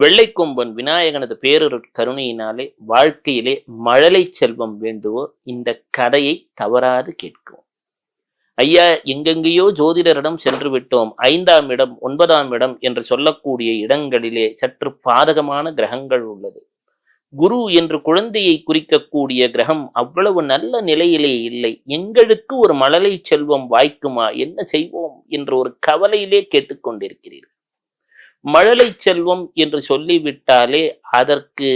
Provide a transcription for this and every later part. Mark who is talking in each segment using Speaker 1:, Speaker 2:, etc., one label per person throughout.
Speaker 1: வெள்ளைக்கொம்பன் விநாயகனது பேரருட் கருணையினாலே வாழ்க்கையிலே மழலை செல்வம் வேண்டுவோர் இந்த கதையை தவறாது கேட்கும். ஐயா, எங்கெங்கேயோ ஜோதிடரிடம் சென்று விட்டோம். 5ஆம் இடம் 9ஆம் இடம் என்று சொல்லக்கூடிய இடங்களிலே சற்று பாதகமான கிரகங்கள் உள்ளது. குரு என்று குழந்தையை குறிக்கக்கூடிய கிரகம் அவ்வளவு நல்ல நிலையிலே இல்லை. எங்களுக்கு ஒரு மழலை செல்வம் வாய்க்குமா, என்ன செய்வோம் என்ற ஒரு கவலையிலே கேட்டுக்கொண்டிருக்கிறீர்கள். மழலை செல்வம் என்று சொல்லிவிட்டாலே அதற்கு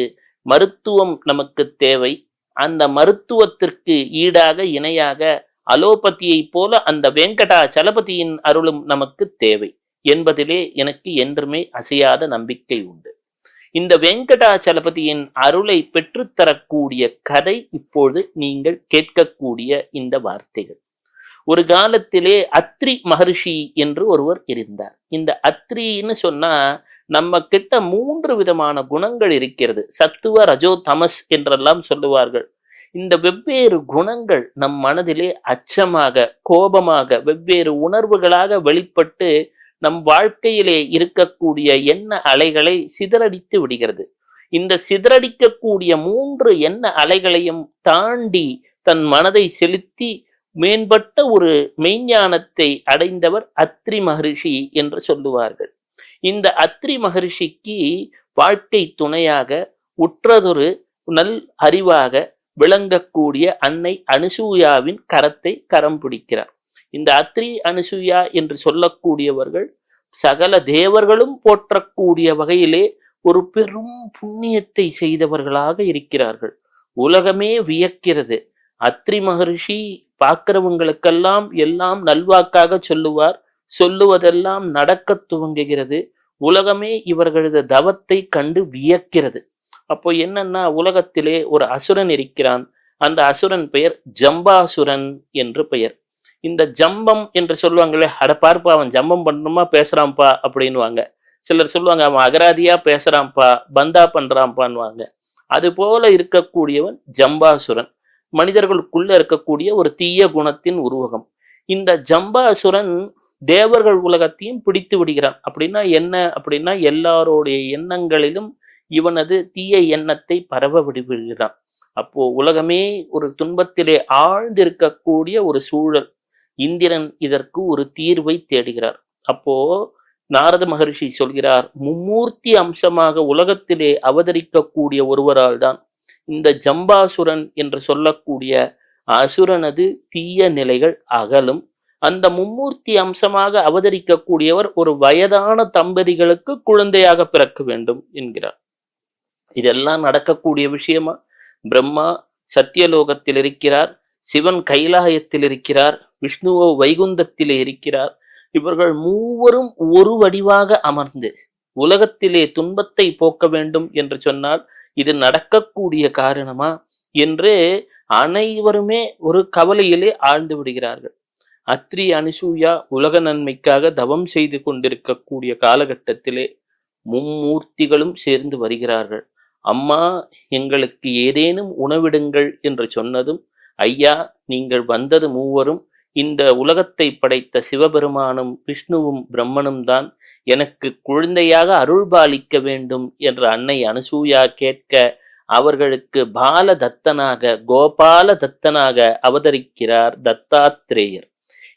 Speaker 1: மருத்துவம் நமக்கு தேவை. அந்த மருத்துவத்திற்கு ஈடாக இணையாக அலோபதியை போல அந்த வெங்கடாச்சலபதியின் அருளும் நமக்கு தேவை என்பதிலே எனக்கு என்றுமே அசையாத நம்பிக்கை உண்டு. இந்த வெங்கடாச்சலபதியின் அருளை பெற்றுத்தரக்கூடிய கதை இப்பொழுது நீங்கள் கேட்கக்கூடிய இந்த வார்த்தைகள். ஒரு காலத்திலே அத்ரி மகர்ஷி என்று ஒருவர் இருந்தார். இந்த அத்ரின்னு சொன்னா நம்ம கிட்ட 3 விதமான குணங்கள் இருக்கிறது. சத்துவ, ரஜோ, தமஸ் என்றெல்லாம் சொல்லுவார்கள். இந்த வெவ்வேறு குணங்கள் நம் மனதிலே அச்சமாக, கோபமாக, வெவ்வேறு உணர்வுகளாக வெளிப்பட்டு நம் வாழ்க்கையிலே இருக்கக்கூடிய எண்ண அலைகளை சிதறடித்து விடுகிறது. இந்த சிதறடிக்கக்கூடிய 3 எண்ண அலைகளையும் தாண்டி தன் மனதை செலுத்தி மேம்பட்ட ஒரு மெய்ஞானத்தை அடைந்தவர் அத்ரி மகரிஷி என்று சொல்லுவார்கள். இந்த அத்ரி மகரிஷிக்கு வாழ்க்கை துணையாக உற்றதொரு நல் அறிவாக விளங்கக்கூடிய அன்னை அனுசூயாவின் கரத்தை கரம் பிடிக்கிறார். இந்த அத்ரி அனுசூயா என்று சொல்லக்கூடியவர்கள் சகல தேவர்களும் போற்றக்கூடிய வகையிலே ஒரு பெரும் புண்ணியத்தை செய்தவர்களாக இருக்கிறார்கள். உலகமே வியக்கிறது. அத்ரி மகரிஷி பார்க்கிறவங்களுக்கெல்லாம் எல்லாம் நல்வாக்காக சொல்லுவார். சொல்லுவதெல்லாம் நடக்க துவங்குகிறது. உலகமே இவர்களது தவத்தை கண்டு வியக்கிறது. அப்போ என்னன்னா, உலகத்திலே ஒரு அசுரன் இருக்கிறான். அந்த அசுரன் பெயர் ஜம்பாசுரன் என்று பெயர். இந்த ஜம்பம் என்று சொல்லுவாங்களே, அட பார்ப்பா அவன் ஜம்பம் பண்ணணுமா பேசுறான்ப்பா அப்படின்வாங்க. சிலர் சொல்லுவாங்க அவன் அகராதியா பேசுறான்ப்பா, பந்தா பண்றான்ப்பான்வாங்க. அது போல இருக்கக்கூடியவன் ஜம்பாசுரன். மனிதர்களுக்குள்ள இருக்கக்கூடிய ஒரு தீய குணத்தின் உருவகம். இந்த ஜம்பாசுரன் தேவர்கள் உலகத்தையும் பிடித்து விடுகிறான். அப்படின்னா என்ன அப்படின்னா, எல்லாருடைய எண்ணங்களிலும் இவனது தீய எண்ணத்தை பரவ விடுகிறான். அப்போ உலகமே ஒரு துன்பத்திலே ஆழ்ந்திருக்கக்கூடிய ஒரு சூழல். இந்திரன் இதற்கு ஒரு தீர்வை தேடுகிறார். அப்போ நாரத மகரிஷி சொல்கிறார், மும்மூர்த்தி அம்சமாக உலகத்திலே அவதரிக்கக்கூடிய ஒருவரால் தான் இந்த ஜம்பாசுரன் என்று சொல்லக்கூடிய அசுரனது தீய நிலைகள் அகலும். அந்த மும்மூர்த்தி அம்சமாக அவதரிக்கக்கூடியவர் ஒரு வயதான தம்பதிகளுக்கு குழந்தையாக பிறக்க வேண்டும் என்கிறார். இதெல்லாம் நடக்கக்கூடிய விஷயமா? பிரம்மா சத்தியலோகத்தில் இருக்கிறார், சிவன் கைலாயத்தில் இருக்கிறார், விஷ்ணுவோ வைகுந்தத்திலே இருக்கிறார். இவர்கள் மூவரும் ஒரு வடிவாக அமர்ந்து உலகத்திலே துன்பத்தை போக்க வேண்டும் என்று சொன்னால் இது நடக்கக்கூடிய காரணமா என்று அனைவருமே ஒரு கவலையிலே ஆழ்ந்து விடுகிறார்கள். அத்ரி அனுசூயா உலக நன்மைக்காக தவம் செய்து கொண்டிருக்கக்கூடிய காலகட்டத்திலே மும்மூர்த்திகளும் சேர்ந்து வருகிறார்கள். அம்மா, எங்களுக்கு ஏதேனும் உணவிடுங்கள் என்று சொன்னதும், ஐயா நீங்கள் வந்தது மூவரும் இந்த உலகத்தை படைத்த சிவபெருமானும் விஷ்ணுவும் பிரம்மனும் தான். எனக்கு குழந்தையாக அருள்பாலிக்க வேண்டும் என்று அன்னை அனுசூயா கேட்க, அவர்களுக்கு பால தத்தனாக, கோபால தத்தனாக அவதரிக்கிறார் தத்தாத்ரேயர்.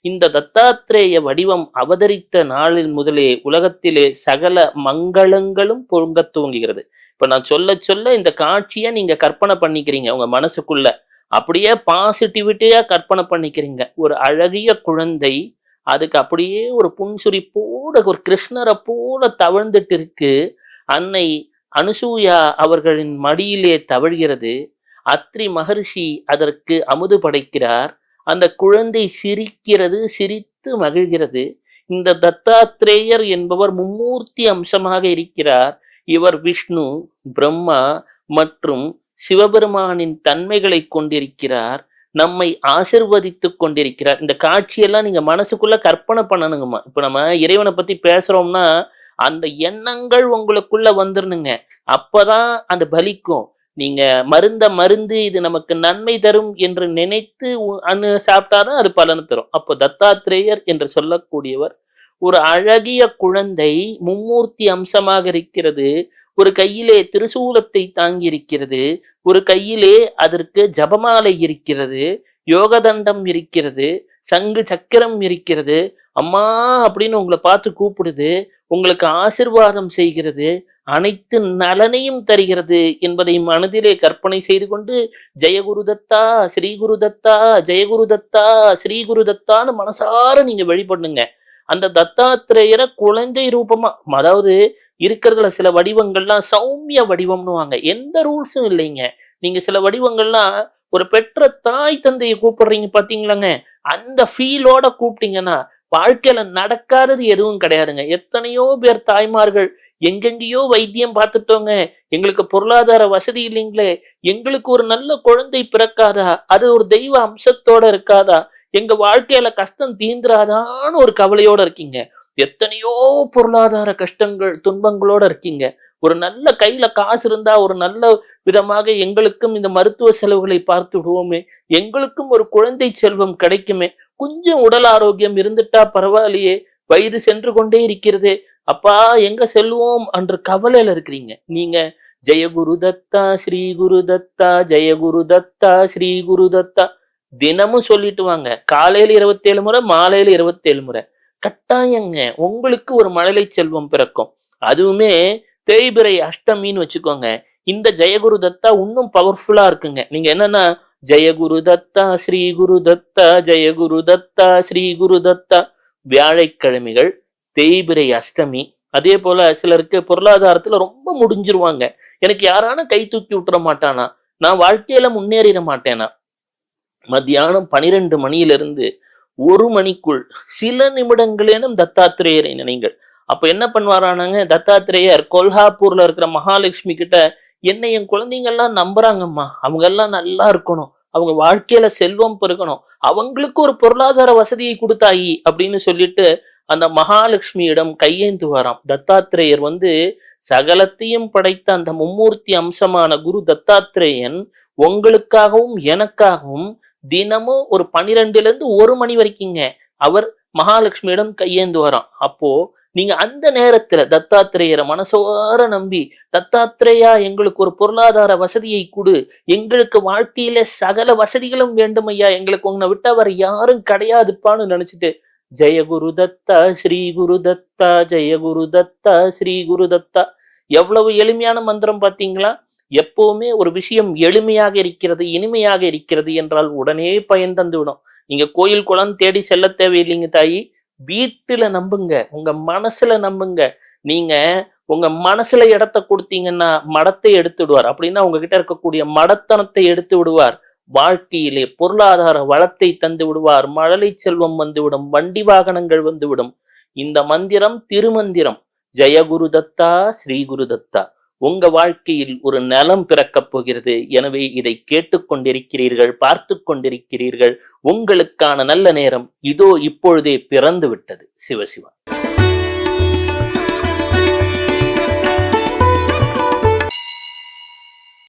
Speaker 1: இந்த தத்தாத்ரேய வடிவம் அவதரித்த நாளில் முதலே உலகத்திலே சகல மங்களங்களும் பொங்க துவங்குகிறது. இப்ப நான் சொல்ல சொல்ல இந்த காட்சியை நீங்க கற்பனை பண்ணிக்கிறீங்க உங்க மனசுக்குள்ள. அப்படியே பாசிட்டிவிட்டியா கற்பனை பண்ணிக்கிறீங்க. ஒரு அழகிய குழந்தை, அதுக்கு அப்படியே ஒரு புன்சுரிப்போட ஒரு கிருஷ்ணரை போல தவழ்ந்துட்டு இருக்கு. அன்னை அனுசூயா அவர்களின் மடியிலே தவழ்கிறது. அத்ரி மகர்ஷி அதற்கு அமுது படைக்கிறார். அந்த குழந்தை சிரிக்கிறது, சிரித்து மகிழ்கிறது. இந்த தத்தாத்ரேயர் என்பவர் மும்மூர்த்தி அம்சமாக இருக்கிறார். இவர் விஷ்ணு, பிரம்மா மற்றும் சிவபெருமானின் தன்மைகளை கொண்டிருக்கிறார். நம்மை ஆசிர்வதித்துக் கொண்டிருக்கிறார். இந்த காட்சியெல்லாம் நீங்க மனசுக்குள்ள கற்பனை பண்ணணுங்கம்மா. இப்ப நம்ம இறைவனை பத்தி பேசுறோம்னா அந்த எண்ணங்கள் உங்களுக்குள்ள வந்துருனுங்க. அப்பதான் அந்த பலிக்கும். நீங்க மருந்து இது நமக்கு நன்மை தரும் என்று நினைத்து சாப்பிட்டாதான் அது பலன் தரும். அப்போ தத்தாத்ரேயர் என்று சொல்லக்கூடியவர் ஒரு அழகிய குழந்தை, மும்மூர்த்தி அம்சமாக இருக்கிறது. ஒரு கையிலே திரிசூலத்தை தாங்கி இருக்கிறது, ஒரு கையிலே அதற்கு ஜபமாலை இருக்கிறது, யோகதண்டம் இருக்கிறது, சங்கு சக்கரம் இருக்கிறது. அம்மா அப்படின்னு உங்களை பார்த்து கூப்பிடுது, உங்களுக்கு ஆசிர்வாதம் செய்கிறது, அனைத்து நலனையும் தருகிறது என்பதை மனதிலே கற்பனை செய்து கொண்டு ஜெயகுருதத்தா ஸ்ரீகுருதத்தா ஜெயகுருதத்தா ஸ்ரீகுருதத்தான்னு மனசார நீங்க வழிபடுங்க. அந்த தத்தாத்திரேயரை குழந்தை ரூபமா, அதாவது இருக்கிறதுல சில வடிவங்கள்லாம் சௌமிய வடிவம்னுவாங்க. எந்த ரூல்ஸும் இல்லைங்க. நீங்க சில வடிவங்கள்லாம் ஒரு பெற்ற தாய் தந்தையை கூப்பிடுறீங்க பாத்தீங்களாங்க, அந்த ஃபீலோட கூப்பிட்டீங்கன்னா வாழ்க்கையில நடக்காதது எதுவும் கிடையாதுங்க. எத்தனையோ பேர் தாய்மார்கள் எங்கெங்கேயோ வைத்தியம் பார்த்துட்டோங்க, எங்களுக்கு பொருளாதார வசதி இல்லைங்களே, எங்களுக்கு ஒரு நல்ல குழந்தை பிறக்காதா, அது ஒரு தெய்வ அம்சத்தோட இருக்காதா, எங்க வாழ்க்கையில கஷ்டம் தீந்துராதான்னு ஒரு கவலையோட இருக்கீங்க. எத்தனையோ பொருளாதார கஷ்டங்கள் துன்பங்களோட இருக்கீங்க. ஒரு நல்ல கையில காசு இருந்தா ஒரு நல்ல விதமாக எங்களுக்கும் இந்த மருத்துவ செலவுகளை பார்த்து விடுவோமே, எங்களுக்கும் ஒரு குழந்தை செல்வம் கிடைக்குமே, கொஞ்சம் உடல் ஆரோக்கியம் இருந்துட்டா பரவாயில்லையே, வயது சென்று கொண்டே இருக்கிறதே, அப்பா எங்க செல்வோம் என்ற கவலையில இருக்கிறீங்க. நீங்க ஜெயகுரு தத்தா ஸ்ரீ குரு தத்தா ஜெயகுரு தத்தா ஸ்ரீ குரு தத்தா தினமும் சொல்லிட்டு வாங்க. காலையில 27 முறை, மாலையில 27 முறை. கட்டாயங்க உங்களுக்கு ஒரு மழலை செல்வம் பிறக்கும். அதுவுமே தேய்பிறை அஷ்டமின்னு வச்சுக்கோங்க. இந்த ஜெயகுரு தத்தா இன்னும் பவர்ஃபுல்லா இருக்குங்க. நீங்க என்னன்னா ஜெயகுரு தத்தா ஸ்ரீ குரு தத்தா ஜெயகுரு தத்தா ஸ்ரீ குரு தத்தா வியாழக்கிழமைகள், தேய்பிறை அஷ்டமி. அதே போல சிலருக்கு பொருளாதாரத்துல ரொம்ப முடிஞ்சிருவாங்க. எனக்கு யாரான கை தூக்கி விட்டுற மாட்டானா, நான் வாழ்க்கையில முன்னேறிட மாட்டேனா, மத்தியானம் 12 மணியிலிருந்து 1 மணிக்குள் சில நிமிடங்களேனும் தத்தாத்திரேயரை நினைங்கள். அப்ப என்ன பண்ணுவாரானாங்க தத்தாத்திரேயர், கொல்ஹாப்பூர்ல இருக்கிற மகாலட்சுமி கிட்ட, என்னை என் குழந்தைங்க எல்லாம் நம்புறாங்கம்மா, அவங்க எல்லாம் நல்லா இருக்கணும், அவங்க வாழ்க்கையில செல்வம் பெருகணும், அவங்களுக்கு ஒரு பொருளாதார வசதியை கொடுத்தாயி அப்படின்னு சொல்லிட்டு அந்த மகாலட்சுமியிடம் கையேந்துவாராம். தத்தாத்திரேயர் சகலத்தையும் படைத்த அந்த மும்மூர்த்தி அம்சமான குரு தத்தாத்திரேயன் உங்களுக்காகவும் எனக்காகவும் தினமும் ஒரு 12ல இருந்து 1 மணி வரைக்குங்க அவர் மகாலட்சுமியிடம் கையேந்து வரான். அப்போ நீங்க அந்த நேரத்துல தத்தாத்திரேயரை மனசோர நம்பி, தத்தாத்திரேயா எங்களுக்கு ஒரு பொருளாதார வசதியை கொடு, எங்களுக்கு வாழ்க்கையில சகல வசதிகளும் வேண்டும் ஐயா, எங்களுக்கு உன்னை விட்டா வேற யாரும் கிடையாதுப்பான்னு நினைச்சிட்டு ஜெயகுரு தத்தா ஸ்ரீ குரு தத்தா ஜெயகுரு தத்தா ஸ்ரீ குரு தத்தா. எவ்வளவு எளிமையான மந்திரம் பாத்தீங்களா? எப்பவுமே ஒரு விஷயம் எளிமையாக இருக்கிறது, இனிமையாக இருக்கிறது என்றால் உடனே பயன் தந்து விடும். நீங்க கோயில் குளம் தேடி செல்ல தேவையில்லைங்க தாயி, வீட்டுல நம்புங்க, உங்க மனசுல நம்புங்க. நீங்க உங்க மனசுல இடத்தை கொடுத்தீங்கன்னா மடத்தை எடுத்து விடுவார். அப்படின்னா உங்ககிட்ட இருக்கக்கூடிய மடத்தனத்தை எடுத்து விடுவார். வாழ்க்கையிலே பொருளாதார வளத்தை தந்து விடுவார். மழலை செல்வம் வந்துவிடும், வண்டி வாகனங்கள் வந்துவிடும். இந்த மந்திரம் திருமந்திரம். ஜெயகுரு தத்தா ஸ்ரீ குரு தத்தா. உங்க வாழ்க்கையில் ஒரு நலம் பிறக்கப் போகிறது. எனவே இதை கேட்டுக்கொண்டிருக்கிறீர்கள், பார்த்து கொண்டிருக்கிறீர்கள். உங்களுக்கான நல்ல நேரம் இதோ இப்பொழுதே பிறந்து விட்டது. சிவசிவா.